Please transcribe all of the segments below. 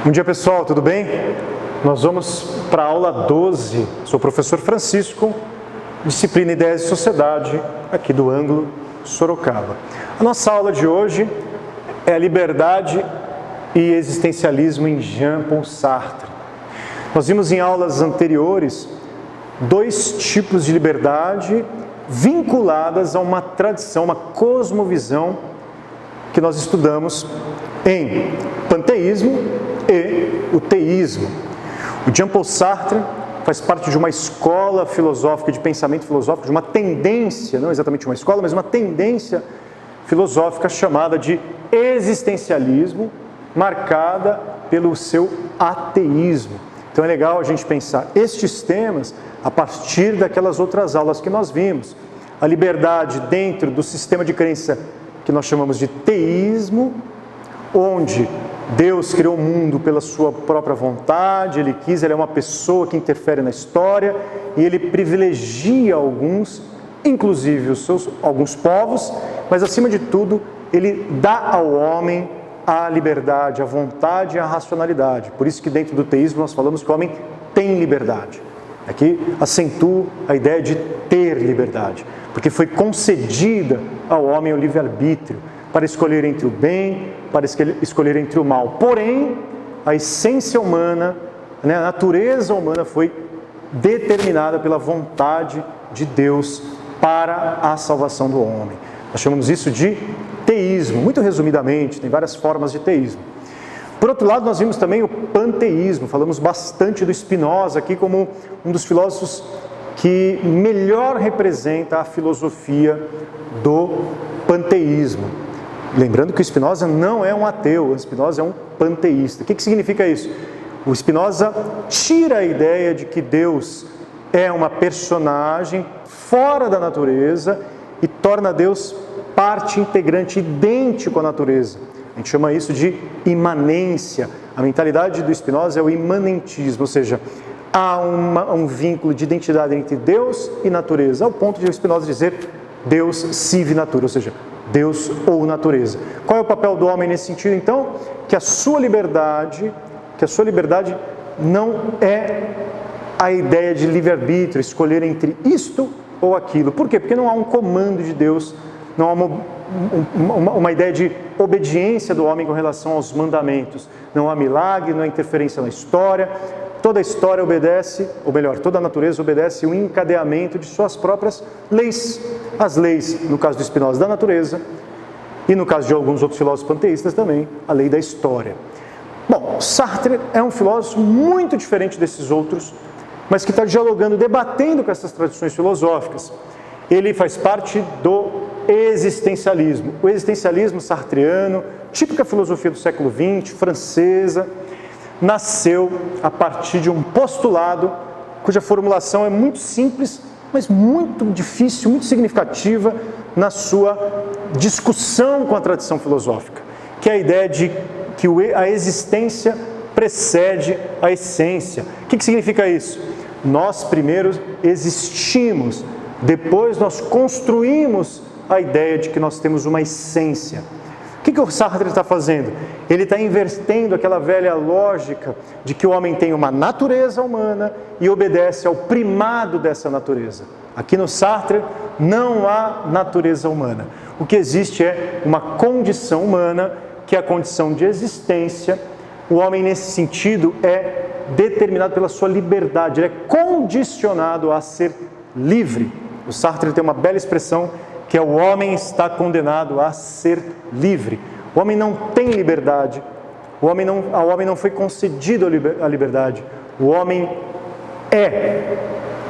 Bom dia, pessoal, tudo bem? Nós vamos para a aula 12. Sou o professor Francisco, disciplina Ideias de Sociedade, aqui do ângulo Sorocaba. A nossa aula de hoje é a liberdade e existencialismo em Jean-Paul Sartre. Nós vimos em aulas anteriores dois tipos de liberdade vinculadas a uma tradição, uma cosmovisão que nós estudamos em panteísmo e o teísmo. O Jean-Paul Sartre faz parte de uma escola filosófica, de pensamento filosófico, de uma tendência, não exatamente uma escola, mas uma tendência filosófica chamada de existencialismo, marcada pelo seu ateísmo. Então é legal a gente pensar estes temas a partir daquelas outras aulas que nós vimos. A liberdade dentro do sistema de crença que nós chamamos de teísmo, onde Deus criou o mundo pela sua própria vontade, Ele quis, Ele é uma pessoa que interfere na história e Ele privilegia alguns, inclusive alguns povos, mas acima de tudo, Ele dá ao homem a liberdade, a vontade e a racionalidade. Por isso que dentro do teísmo nós falamos que o homem tem liberdade. Aqui acentuo a ideia de ter liberdade, porque foi concedida ao homem o livre-arbítrio para escolher entre o bem, para escolher entre o mal. Porém, a essência humana, a natureza humana foi determinada pela vontade de Deus para a salvação do homem. Nós chamamos isso de teísmo, muito resumidamente, tem várias formas de teísmo. Por outro lado, nós vimos também o panteísmo, falamos bastante do Spinoza aqui como um dos filósofos que melhor representa a filosofia do panteísmo. Lembrando que o Spinoza não é um ateu, o Spinoza é um panteísta. O que significa isso? O Spinoza tira a ideia de que Deus é uma personagem fora da natureza e torna Deus parte integrante, idêntico à natureza. A gente chama isso de imanência. A mentalidade do Spinoza é o imanentismo, ou seja, há um vínculo de identidade entre Deus e natureza, ao ponto de o Spinoza dizer Deus sive natura, ou seja, Deus ou natureza. Qual é o papel do homem nesse sentido, então? Que a sua liberdade não é a ideia de livre-arbítrio, escolher entre isto ou aquilo. Por quê? Porque não há um comando de Deus, não há uma ideia de obediência do homem com relação aos mandamentos. Não há milagre, não há interferência na história. Toda a história obedece, ou melhor, toda a natureza obedece o encadeamento de suas próprias leis. As leis, no caso do Spinoza, da natureza, e no caso de alguns outros filósofos panteístas também, a lei da história. Bom, Sartre é um filósofo muito diferente desses outros, mas que está dialogando, debatendo com essas tradições filosóficas. Ele faz parte do existencialismo. O existencialismo sartreano, típica filosofia do século XX, francesa, nasceu a partir de um postulado cuja formulação é muito simples, mas muito difícil, muito significativa na sua discussão com a tradição filosófica, que é a ideia de que a existência precede a essência. O que significa isso? Nós primeiro existimos, depois nós construímos a ideia de que nós temos uma essência. O que o Sartre está fazendo? Ele está invertendo aquela velha lógica de que o homem tem uma natureza humana e obedece ao primado dessa natureza. Aqui no Sartre não há natureza humana. O que existe é uma condição humana, que é a condição de existência. O homem, nesse sentido, é determinado pela sua liberdade, ele é condicionado a ser livre. O Sartre tem uma bela expressão que é o homem está condenado a ser livre. O homem não tem liberdade, ao homem não foi concedido a liberdade. O homem é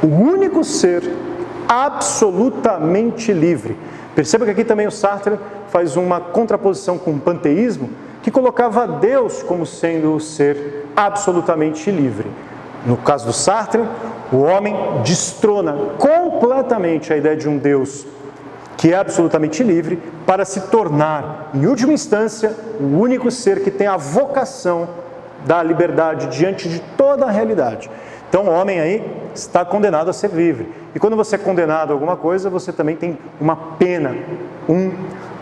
o único ser absolutamente livre. Perceba que aqui também o Sartre faz uma contraposição com o panteísmo, que colocava Deus como sendo o ser absolutamente livre. No caso do Sartre, o homem destrona completamente a ideia de um Deus que é absolutamente livre, para se tornar, em última instância, o único ser que tem a vocação da liberdade diante de toda a realidade. Então o homem aí está condenado a ser livre. E quando você é condenado a alguma coisa, você também tem uma pena,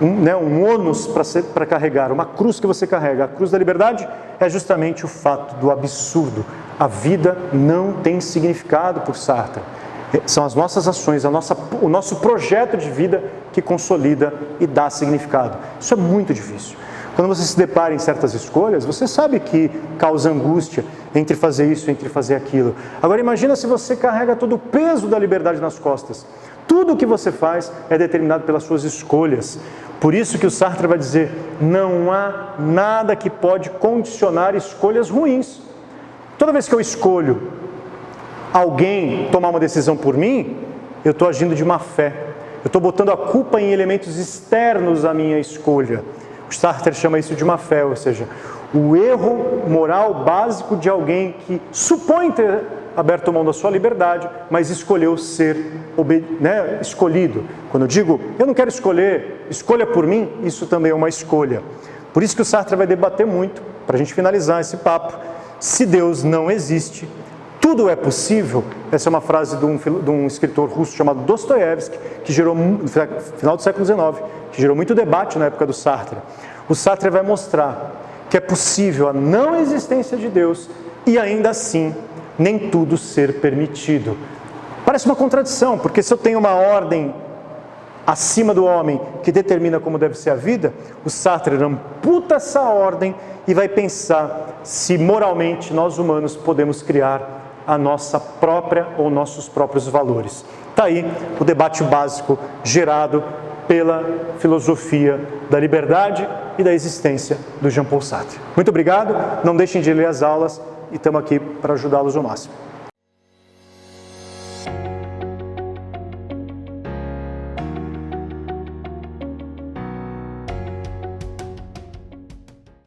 um ônus para carregar, uma cruz que você carrega. A cruz da liberdade é justamente o fato do absurdo. A vida não tem significado por Sartre. São as nossas ações, o nosso projeto de vida que consolida e dá significado. Isso é muito difícil. Quando você se depara em certas escolhas, você sabe que causa angústia entre fazer isso, entre fazer aquilo. Agora imagina se você carrega todo o peso da liberdade nas costas. Tudo o que você faz é determinado pelas suas escolhas. Por isso que o Sartre vai dizer, não há nada que pode condicionar escolhas ruins. Toda vez que eu escolho alguém tomar uma decisão por mim, eu estou agindo de má fé. Eu estou botando a culpa em elementos externos à minha escolha. O Sartre chama isso de má fé, ou seja, o erro moral básico de alguém que supõe ter aberto mão da sua liberdade, mas escolheu ser escolhido. Quando eu digo, eu não quero escolher, escolha por mim, isso também é uma escolha. Por isso que o Sartre vai debater muito, para a gente finalizar esse papo, se Deus não existe, tudo é possível. Essa é uma frase de um escritor russo chamado Dostoiévski, que gerou, no final do século XIX, que gerou muito debate na época do Sartre. O Sartre vai mostrar que é possível a não existência de Deus e ainda assim nem tudo ser permitido. Parece uma contradição, porque se eu tenho uma ordem acima do homem que determina como deve ser a vida, o Sartre amputa essa ordem e vai pensar se moralmente nós humanos podemos criar a nossa própria ou nossos próprios valores. Está aí o debate básico gerado pela filosofia da liberdade e da existência do Jean-Paul Sartre. Muito obrigado, não deixem de ler as aulas e estamos aqui para ajudá-los ao máximo.